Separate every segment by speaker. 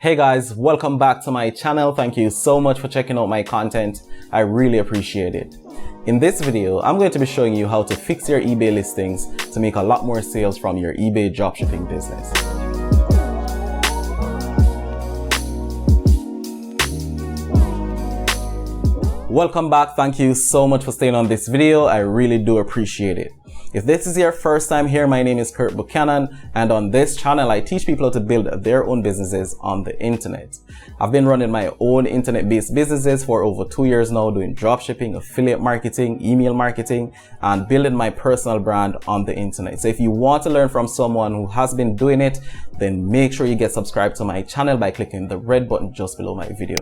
Speaker 1: Hey guys, welcome back to my channel. Thank you so much for checking out my content. I really appreciate it. In this video, I'm going to be showing you how to fix your eBay listings to make a lot more sales from your eBay dropshipping business. Welcome back. Thank you so much for staying on this video. I really do appreciate it. If this is your first time here, my name is Kirk Buchanan, and on this channel, I teach people how to build their own businesses on the internet. I've been running my own internet-based businesses for over 2 years now, doing dropshipping, affiliate marketing, email marketing, and building my personal brand on the internet. So if you want to learn from someone who has been doing it, then make sure you get subscribed to my channel by clicking the red button just below my video.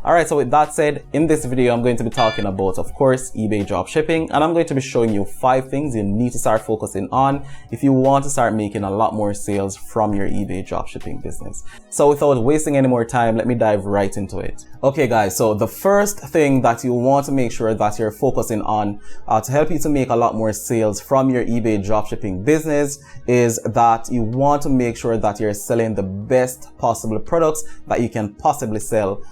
Speaker 1: Alright, so with that said, in this video, I'm going to be talking about, of course, eBay dropshipping, and I'm going to be showing you 5 things you need to start focusing on if you want to start making a lot more sales from your eBay dropshipping business. So without wasting any more time, let me dive right into it. Okay guys, so the first thing that you want to make sure that you're focusing on to help you to make a lot more sales from your eBay dropshipping business is that you want to make sure that you're selling the best possible products that you can possibly sell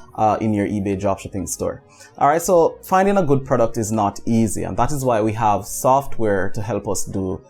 Speaker 1: in your eBay dropshipping store. Alright, so finding a good product is not easy, and that is why we have software to help us do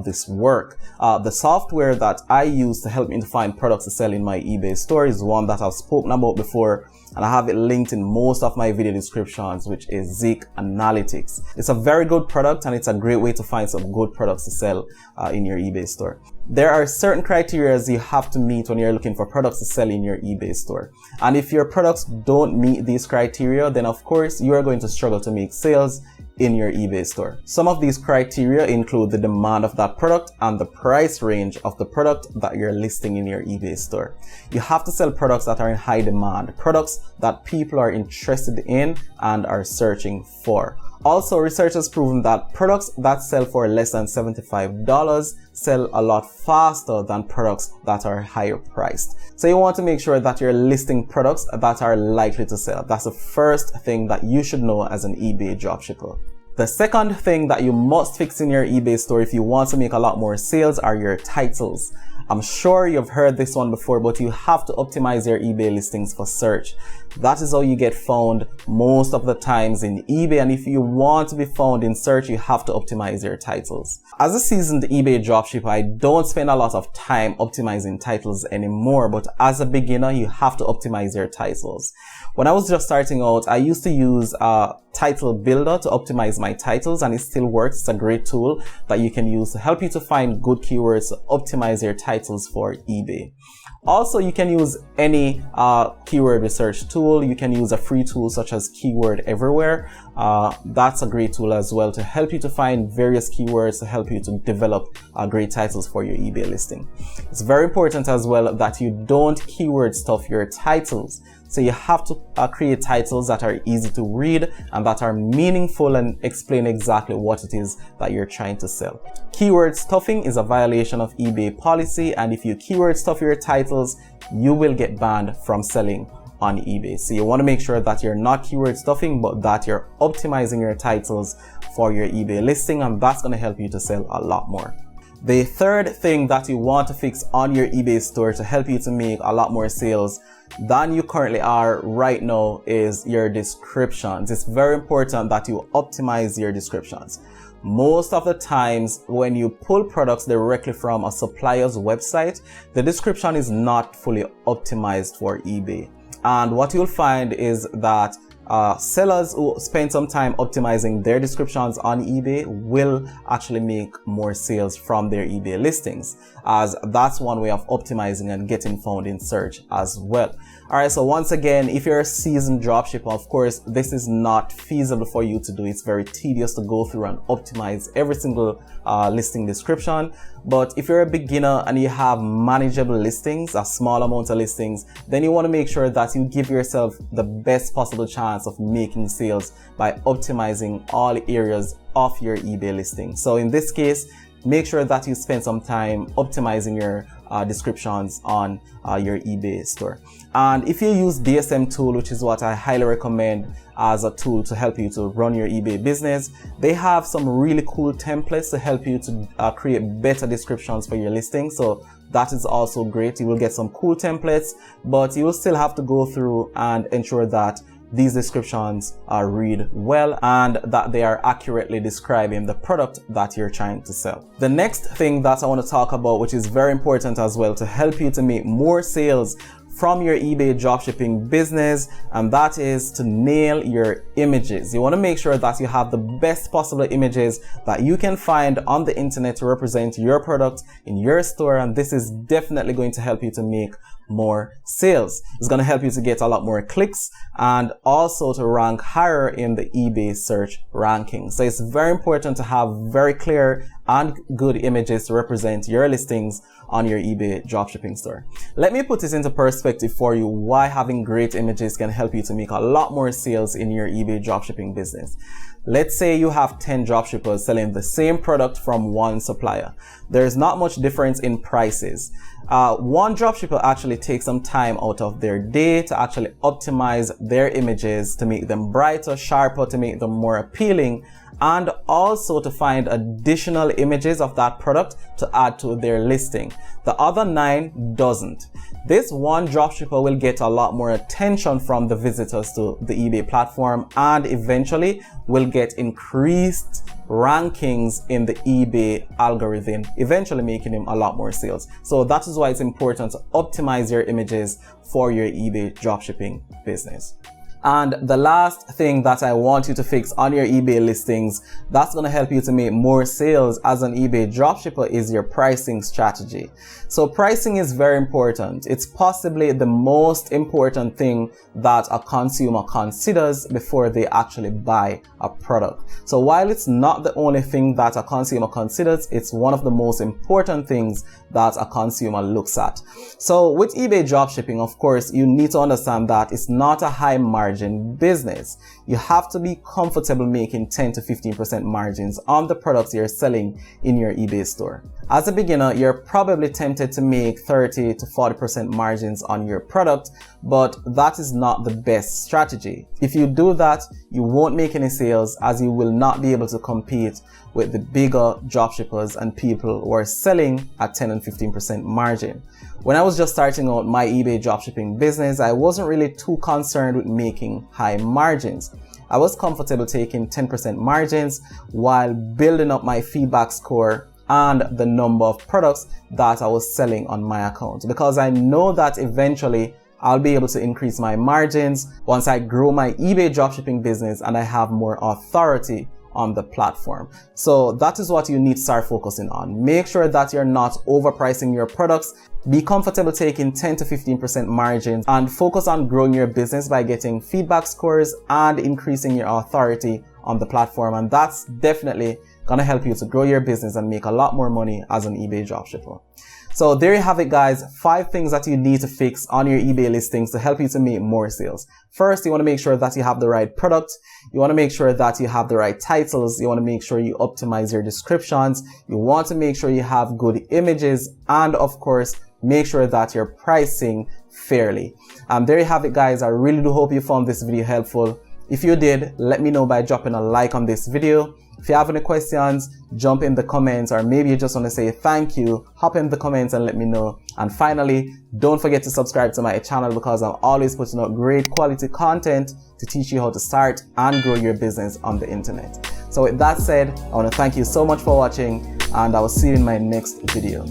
Speaker 1: this work. The software that I use to help me to find products to sell in my eBay store is one that I've spoken about before, and I have it linked in most of my video descriptions, which is Zeek Analytics. It's a very good product, and it's a great way to find some good products to sell in your eBay store. There are certain criteria you have to meet when you're looking for products to sell in your eBay store. And if your products don't meet these criteria, then of course you are going to struggle to make sales in your eBay store. Some of these criteria include the demand of that product and the price range of the product that you're listing in your eBay store. You have to sell products that are in high demand, products that people are interested in and are searching for. Also, research has proven that products that sell for less than $75 sell a lot faster than products that are higher priced. So you want to make sure that you're listing products that are likely to sell. That's the first thing that you should know as an eBay dropshipper. The second thing that you must fix in your eBay store if you want to make a lot more sales are your titles. I'm sure you've heard this one before, but you have to optimize your eBay listings for search. That is how you get found most of the times in eBay, and if you want to be found in search, you have to optimize your titles. As a seasoned eBay dropshipper, I don't spend a lot of time optimizing titles anymore, but as a beginner, you have to optimize your titles. When I was just starting out, I used to use Title Builder to optimize my titles, and it still works. It's a great tool that you can use to help you to find good keywords to optimize your titles for eBay. Also, you can use any keyword research tool. You can use a free tool such as Keyword Everywhere. That's a great tool as well to help you to find various keywords to help you to develop great titles for your eBay listing. It's very important as well that you don't keyword stuff your titles. So you have to create titles that are easy to read and that are meaningful and explain exactly what it is that you're trying to sell. Keyword stuffing is a violation of eBay policy, and if you keyword stuff your titles, you will get banned from selling on eBay. So you want to make sure that you're not keyword stuffing, but that you're optimizing your titles for your eBay listing, and that's going to help you to sell a lot more. The third thing that you want to fix on your eBay store to help you to make a lot more sales than you currently are right now is your descriptions. It's very important that you optimize your descriptions. Most of the times when you pull products directly from a supplier's website, the description is not fully optimized for eBay. And what you'll find is that sellers who spend some time optimizing their descriptions on eBay will actually make more sales from their eBay listings, as that's one way of optimizing and getting found in search as well. Alright, so once again, if you're a seasoned dropshipper, of course, this is not feasible for you to do. It's very tedious to go through and optimize every single listing description. But if you're a beginner and you have manageable listings, a small amount of listings, then you want to make sure that you give yourself the best possible chance of making sales by optimizing all areas of your eBay listing. So in this case, make sure that you spend some time optimizing your descriptions on your eBay store. And if you use DSM tool, which is what I highly recommend as a tool to help you to run your eBay business, they have some really cool templates to help you to create better descriptions for your listing. So that is also great. You will get some cool templates, but you will still have to go through and ensure that these descriptions read well and that they are accurately describing the product that you're trying to sell. The next thing that I want to talk about, which is very important as well to help you to make more sales from your eBay dropshipping business, and that is to nail your images. You want to make sure that you have the best possible images that you can find on the internet to represent your product in your store, and this is definitely going to help you to make more sales. It's going to help you to get a lot more clicks and also to rank higher in the eBay search ranking. So it's very important to have very clear and good images to represent your listings on your eBay dropshipping store. Let me put this into perspective for you why having great images can help you to make a lot more sales in your eBay dropshipping business. Let's say you have 10 dropshippers selling the same product from one supplier. There's not much difference in prices. One dropshipper actually takes some time out of their day to actually optimize their images to make them brighter, sharper, to make them more appealing, and also to find additional images of that product to add to their listing. The other 9 doesn't. This one dropshipper will get a lot more attention from the visitors to the eBay platform and eventually will get increased rankings in the eBay algorithm, eventually making him a lot more sales. So that is why it's important to optimize your images for your eBay dropshipping business. And the last thing that I want you to fix on your eBay listings that's going to help you to make more sales as an eBay dropshipper is your pricing strategy. So pricing is very important. It's possibly the most important thing that a consumer considers before they actually buy a product. So while it's not the only thing that a consumer considers, it's one of the most important things that a consumer looks at. So with eBay dropshipping, of course, you need to understand that it's not a high margin business. You have to be comfortable making 10 to 15% margins on the products you're selling in your eBay store. As a beginner, you're probably tempted to make 30 to 40% margins on your product, but that is not the best strategy. If you do that, you won't make any sales, as you will not be able to compete with the bigger dropshippers and people who are selling at 10 and 15% margin. When I was just starting out my eBay dropshipping business, I wasn't really too concerned with making high margins. I was comfortable taking 10% margins while building up my feedback score and the number of products that I was selling on my account, because I know that eventually I'll be able to increase my margins once I grow my eBay dropshipping business and I have more authority on the platform. So that is what you need to start focusing on. Make sure that you're not overpricing your products. Be comfortable taking 10 to 15% margins and focus on growing your business by getting feedback scores and increasing your authority on the platform. And that's definitely gonna help you to grow your business and make a lot more money as an eBay dropshipper. So there you have it, guys. 5 things that you need to fix on your eBay listings to help you to make more sales. First, you want to make sure that you have the right product. You want to make sure that you have the right titles. You want to make sure you optimize your descriptions. You want to make sure you have good images. And of course, make sure that you're pricing fairly. There you have it, guys. I really do hope you found this video helpful. If you did, let me know by dropping a like on this video. If you have any questions, jump in the comments, or maybe you just want to say thank you, hop in the comments and let me know. And finally, don't forget to subscribe to my channel, because I'm always putting out great quality content to teach you how to start and grow your business on the internet. So with that said, I want to thank you so much for watching, and I will see you in my next video.